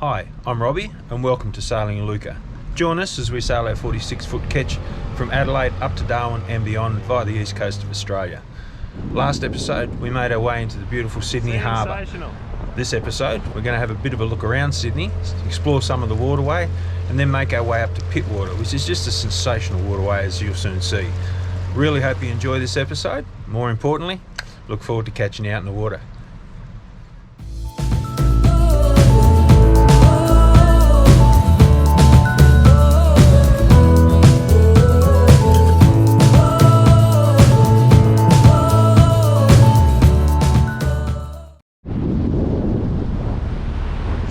Hi, I'm Robbie and welcome to Sailing Iluka. Join us as we sail our 46-foot Ketch from Adelaide up to Darwin and beyond via the east coast of Australia. Last episode we made our way into the beautiful Sydney Harbour. This episode we're going to have a bit of a look around Sydney, explore some of the waterway and then make our way up to Pittwater, which is just a sensational waterway as you'll soon see. Really hope you enjoy this episode. More importantly, look forward to catching you out in the water.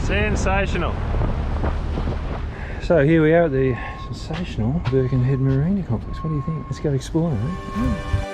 Sensational. So here we are at the sensational Birkenhead Marina complex. What do you think? Let's go explore, eh?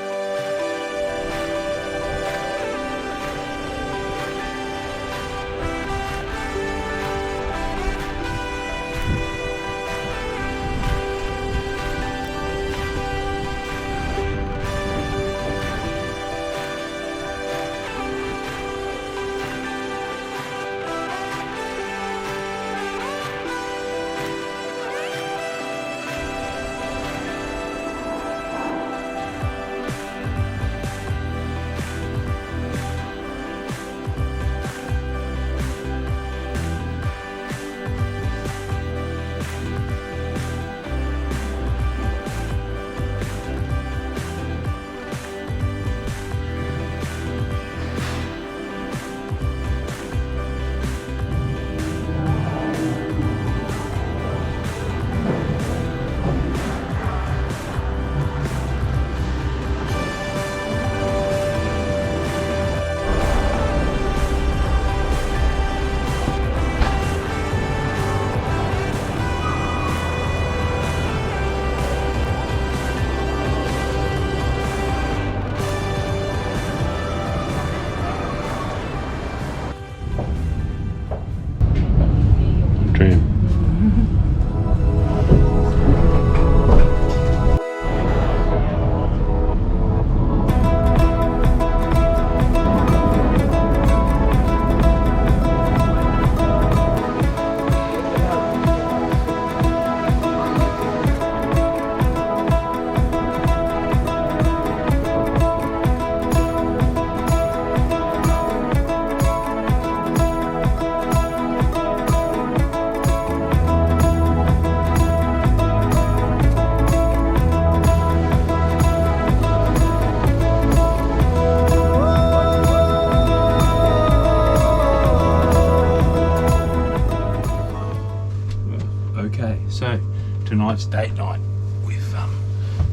Okay, so tonight's date night. We've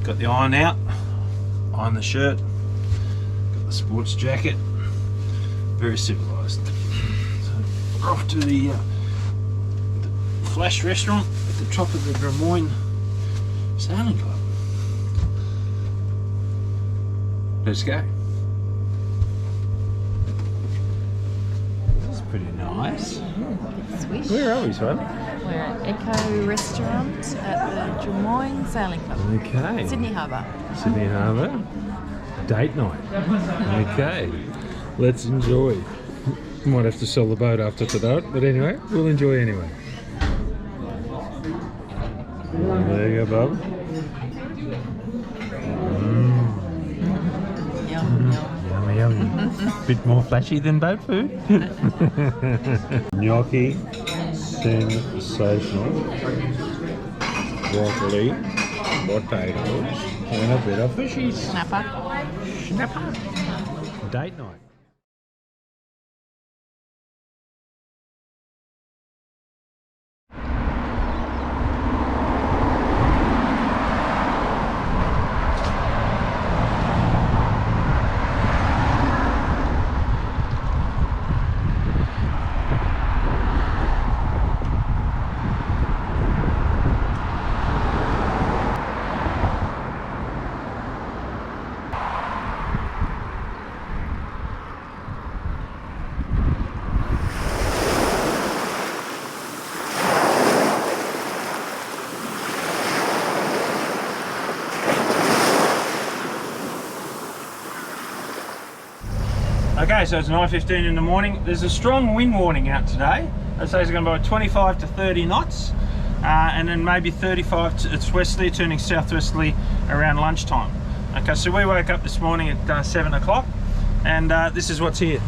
got the iron out, iron the shirt, got the sports jacket, very civilised. So we're off to the Flash restaurant at the top of the Darwin Sailing Club. Let's go. This is pretty nice. Swish. Where are we, Swabi? We're at Echo Restaurant at the Darwin Sailing Club. Okay. Sydney Harbour. Sydney Harbour. Date night. Okay. Let's enjoy. Might have to sell the boat after tonight, but anyway, we'll enjoy anyway. There you go, Bob. Yum, Yummy, yummy. Bit more flashy than boat food. Gnocchi, sensational. Broccoli, potatoes, and a bit of fishies. Snapper. Snapper. Date night. Okay, so it's 9:15 in the morning. There's a strong wind warning out today. It says it's going to be 25 to 30 knots, and then maybe 35 to, it's westerly, turning southwesterly around lunchtime. Okay, so we woke up this morning at 7 o'clock, and this is what's here,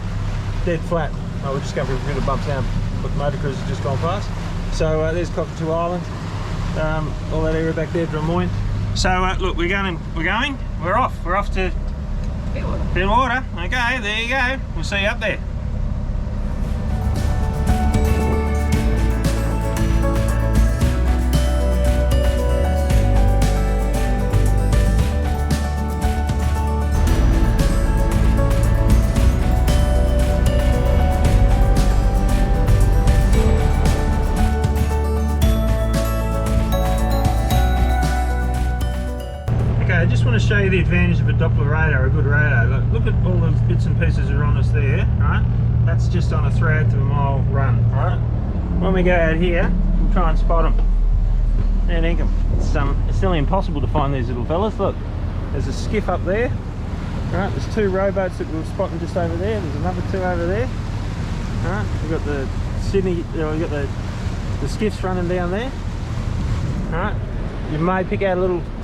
dead flat. Oh, we're just going through a bit of bumps now, but the motor cruise has just gone past. So there's Cockatoo Island, all that area back there, Drummoyne. So look, we're off to Pittwater. Okay, there you go. We'll see you up there. I just want to show you the advantage of a Doppler radar, a good radar. Look at all the bits and pieces that are on us there, right? That's just on a 1/3 of a mile run, right? When we go out here, we'll try and spot them. And it's still impossible to find these little fellas. Look, there's a skiff up there, right? There's 2 rowboats that we're spotting just over there. There's another 2 over there, right? We've got the Sydney, we've got the skiffs running down there, right? You may pick out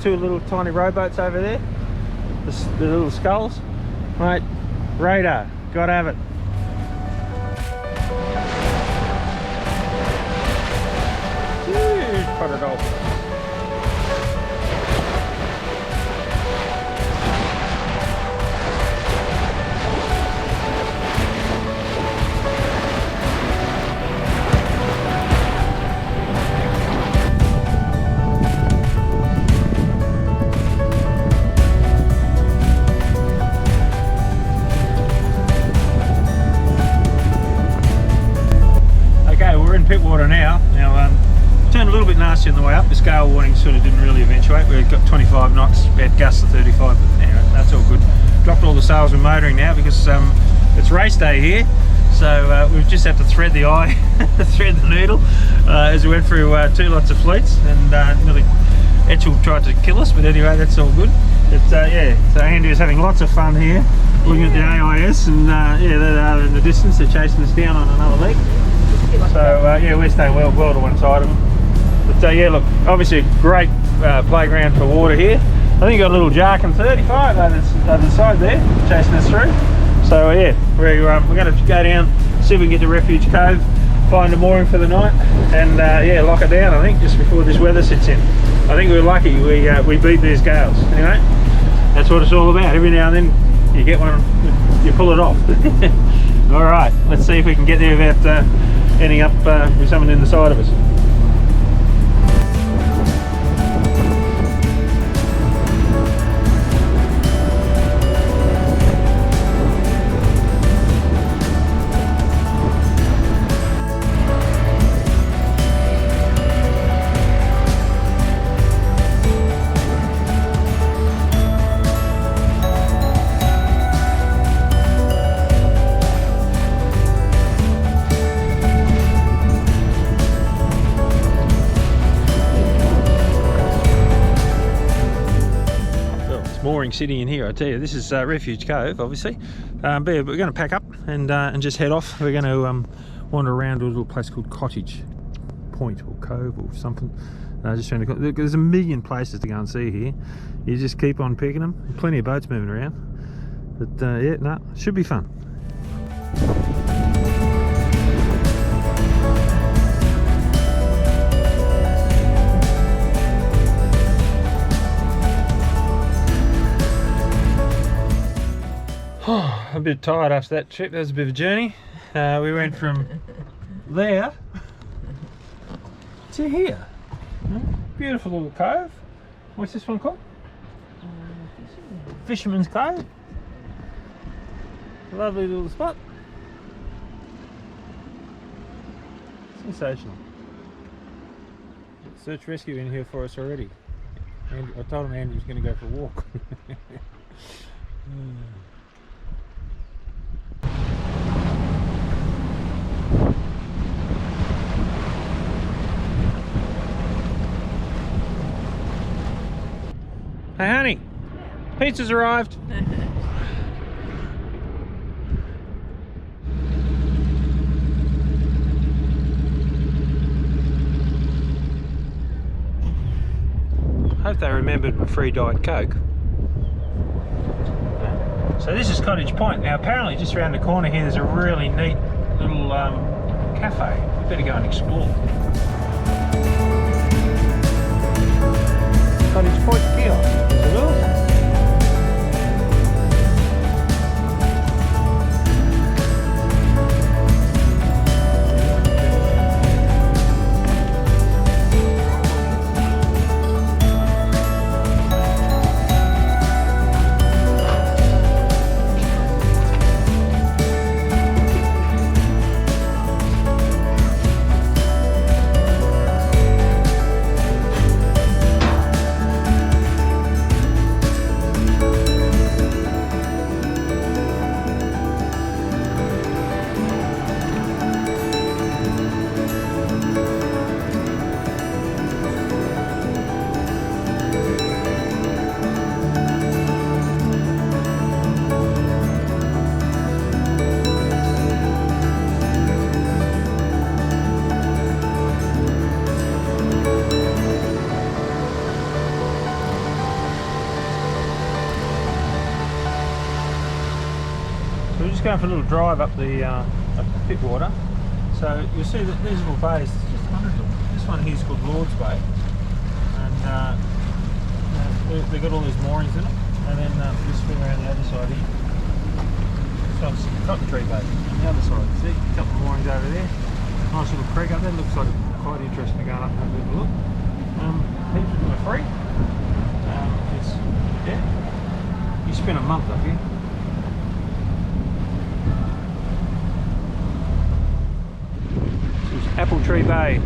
2 little tiny rowboats over there, the little sculls. Right, radar, gotta have it. Huge pot of dolphins. Pittwater now. Turned a little bit nasty on the way up. This gale warning sort of didn't really eventuate. We've got 25 knots, we had gusts of 35, but anyway, that's all good. Dropped all the sails with motoring now because it's race day here, so we've just had to thread the eye, thread the needle as we went through 2 lots of fleets, and nearly Etchell tried to kill us, but anyway, that's all good. It's yeah, so Andy is having lots of fun here, looking at the AIS, and yeah, there they are in the distance. They're chasing us down on another leg. So yeah, we're staying well to one side of them. But yeah, look, obviously a great playground for water here. I think you got a little Jark and 35 over the side there, chasing us through. So yeah, we're going to go down, see if we can get to Refuge Cove, find a mooring for the night, and yeah, lock it down, I think, just before this weather sits in. I think we're lucky we beat these gales. Anyway, that's what it's all about. Every now and then you get one, you pull it off. All right, let's see if we can get there without ending up with someone in the side of us. Mooring city in here, I tell you. This is Refuge Cove, obviously. But yeah, we're going to pack up and just head off. We're going to wander around to a little place called Cottage Point or Cove or something. Just trying to. There's a million places to go and see here. You just keep on picking them. Plenty of boats moving around. But yeah, no, should be fun. Oh, a bit tired after that trip. That was a bit of a journey. We went from there to here. Beautiful little cove. What's this one called? Fisherman's Cove. Lovely little spot. Sensational. Search rescue in here for us already. And I told him Andy was going to go for a walk. Hey honey, pizza's arrived. hope they remembered my free Diet Coke. So this is Cottage Point. Now apparently just around the corner here there's a really neat little cafe. We better go and explore. Cottage Point kiosk. Is it all? We're just going for a little drive up the Pittwater. So you'll see that these little bays, there's just hundreds of them. This one here is called Lord's Bay, and they've got all these moorings in it. And then just swing around the other side here. This one's Cotton Tree Bay on the other side. See, a couple of moorings over there. Nice little creek up there. Looks like quite interesting to go up and have a bit of a look. Heaps of them are free. Yeah, you spend a month up here. Apple Tree Bay.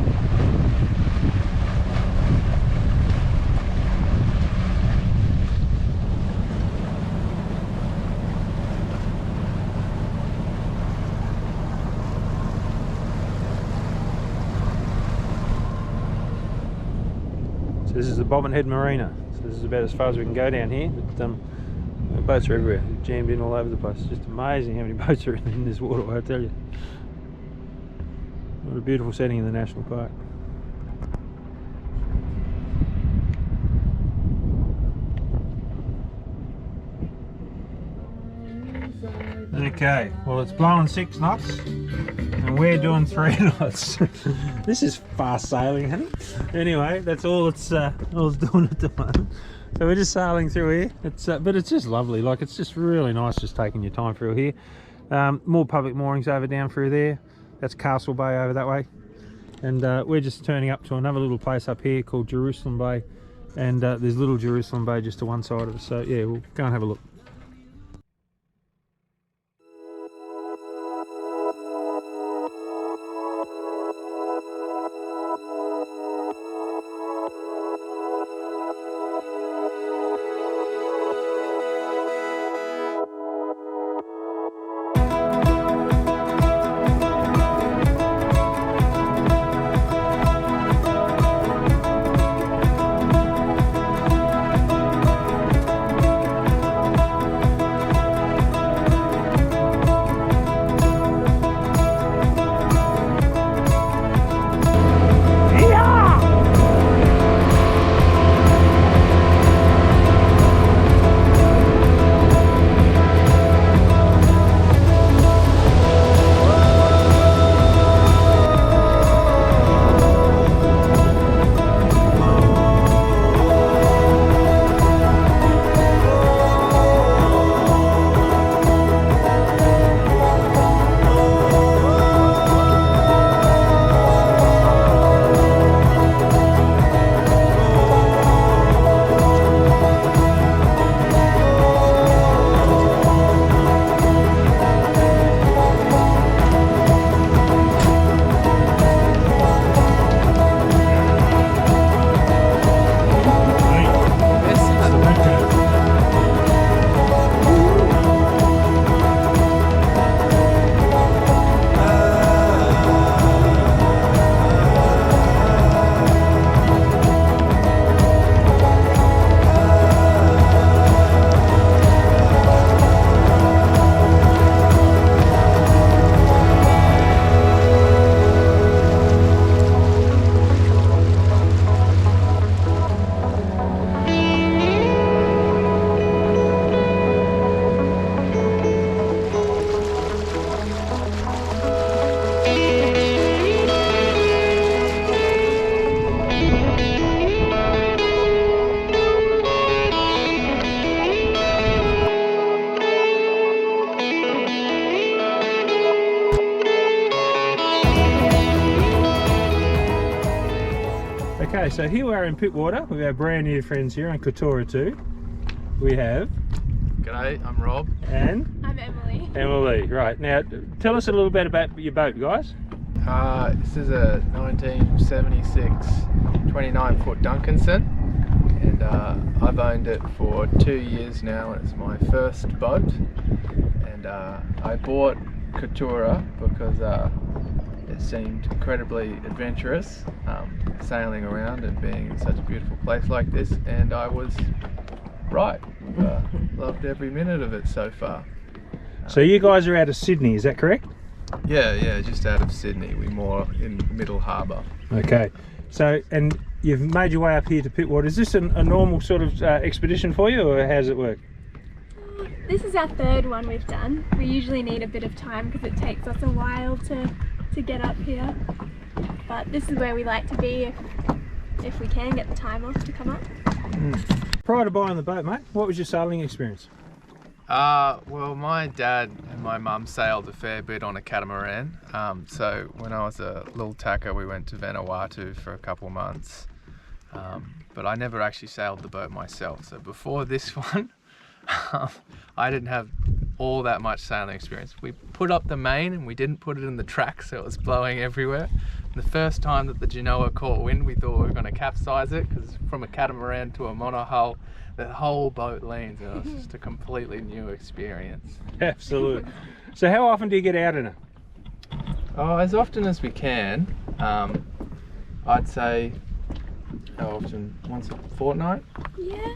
So this is the Bobbin Head Marina. So this is about as far as we can go down here. But, boats are everywhere, jammed in all over the place. It's just amazing how many boats are in this waterway, I tell you. What a beautiful setting in the national park. Okay, well it's blowing 6 knots and we're doing 3 knots. This is fast sailing, honey. Anyway, that's all it's doing at the moment. So we're just sailing through here. But it's just lovely. Like, it's just really nice just taking your time through here. More public moorings over down through there. That's Castle Bay over that way. And we're just turning up to another little place up here called Jerusalem Bay. And there's little Jerusalem Bay just to one side of us. So yeah, we'll go and have a look. Okay, so here we are in Pittwater with our brand new friends here on Ketch too. We have... G'day, I'm Rob. And? I'm Emily. Emily, right. Now, tell us a little bit about your boat, guys. This is a 1976 29-foot Duncanson, and I've owned it for 2 years now, and it's my first boat. And I bought Ketch because it seemed incredibly adventurous, sailing around and being in such a beautiful place like this, and I was right. Loved every minute of it so far. So you guys are out of Sydney, is that correct? Yeah, just out of Sydney. We're more in Middle Harbour. Okay, so and you've made your way up here to Pittwater. Is this a normal sort of expedition for you, or how does it work? This is our third one we've done. We usually need a bit of time because it takes us a while to get up here. But this is where we like to be if we can get the time off to come up. Prior to buying the boat, mate, what was your sailing experience? Well, my dad and my mum sailed a fair bit on a catamaran. So when I was a little tacker, we went to Vanuatu for a couple of months. But I never actually sailed the boat myself. So before this one, I didn't have all that much sailing experience. We put up the main and we didn't put it in the track, so it was blowing everywhere. The first time that the Genoa caught wind, we thought we were going to capsize it, because from a catamaran to a monohull, the whole boat leans, and it was just a completely new experience. Absolutely. So how often do you get out in it? Oh, as often as we can. I'd say, how often? Once a fortnight? Yeah.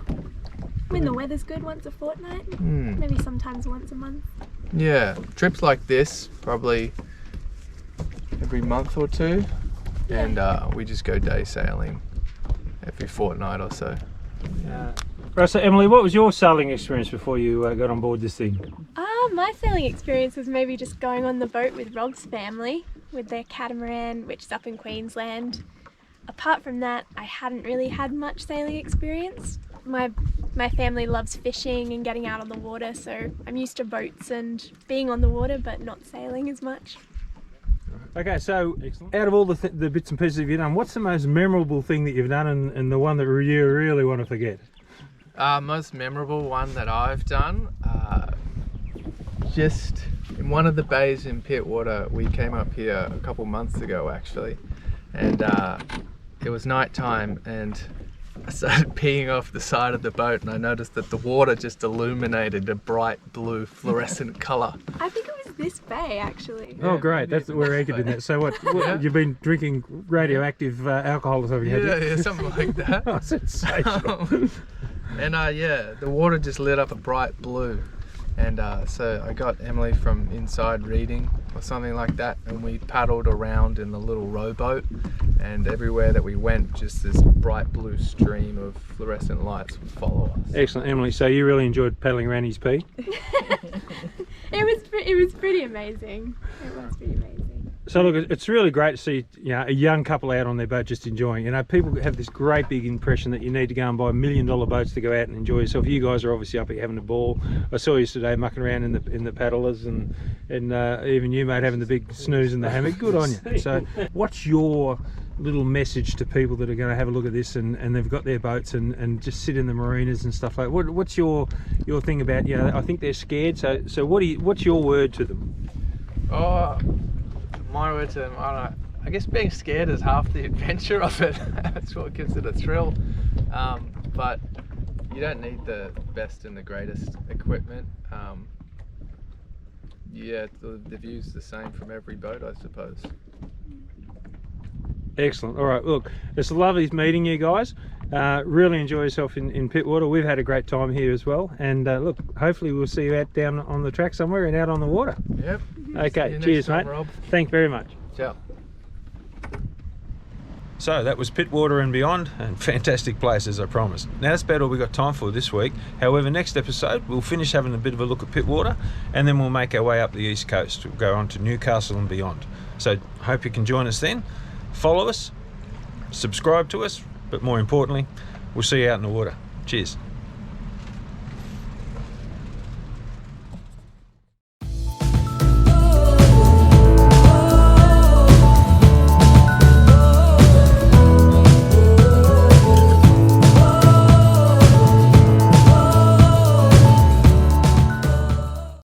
When the weather's good, once a fortnight. Maybe sometimes once a month. Yeah, trips like this, probably every month or two. Yeah. And we just go day sailing every fortnight or so. Right, so Emily, what was your sailing experience before you got on board this thing? My sailing experience was maybe just going on the boat with Rob's family, with their catamaran, which is up in Queensland. Apart from that, I hadn't really had much sailing experience. My family loves fishing and getting out on the water, so I'm used to boats and being on the water, but not sailing as much. Okay, so out of all the bits and pieces you've done, what's the most memorable thing that you've done, and the one that you really want to forget? Most memorable one that I've done, just in one of the bays in Pittwater. We came up here a couple months ago actually, and it was night time, and I started peeing off the side of the boat, and I noticed that the water just illuminated a bright blue fluorescent colour. I think it was this bay actually. Oh great, that's we're anchored in that. So what you've been drinking radioactive alcohol or something, have you? Yeah, something like that. Oh, sensational. And the water just lit up a bright blue, and so I got Emily from inside reading or something like that, and we paddled around in the little rowboat, and everywhere that we went, just this bright blue stream of fluorescent lights would follow us. Excellent, Emily. So you really enjoyed paddling around his pee? It was pretty amazing. It was pretty amazing. So look, it's really great to see a young couple out on their boat just enjoying. People have this great big impression that you need to go and buy $1 million boats to go out and enjoy yourself. You guys are obviously up here having a ball. I saw you today mucking around in the paddlers, and even you, mate, having the big snooze in the hammock. Good on you. So what's your little message to people that are going to have a look at this and they've got their boats and just sit in the marinas and stuff like that? What's your thing about, I think they're scared, so what's your word to them? Oh, my word to them, I don't know. I guess being scared is half the adventure of it. That's what gives it a thrill. But you don't need the best and the greatest equipment. The view's the same from every boat, I suppose. Excellent. All right, look, it's lovely meeting you guys. Really enjoy yourself in Pittwater. We've had a great time here as well, and look, hopefully we'll see you out down on the track somewhere and out on the water. Yep. Okay, cheers, mate. Rob. Thanks very much. Ciao. So that was Pittwater and beyond, and fantastic place as I promised. Now that's about all we've got time for this week. However, next episode we'll finish having a bit of a look at Pittwater, and then we'll make our way up the east coast. We'll go on to Newcastle and beyond. So hope you can join us then. Follow us, subscribe to us, but more importantly, we'll see you out in the water. Cheers.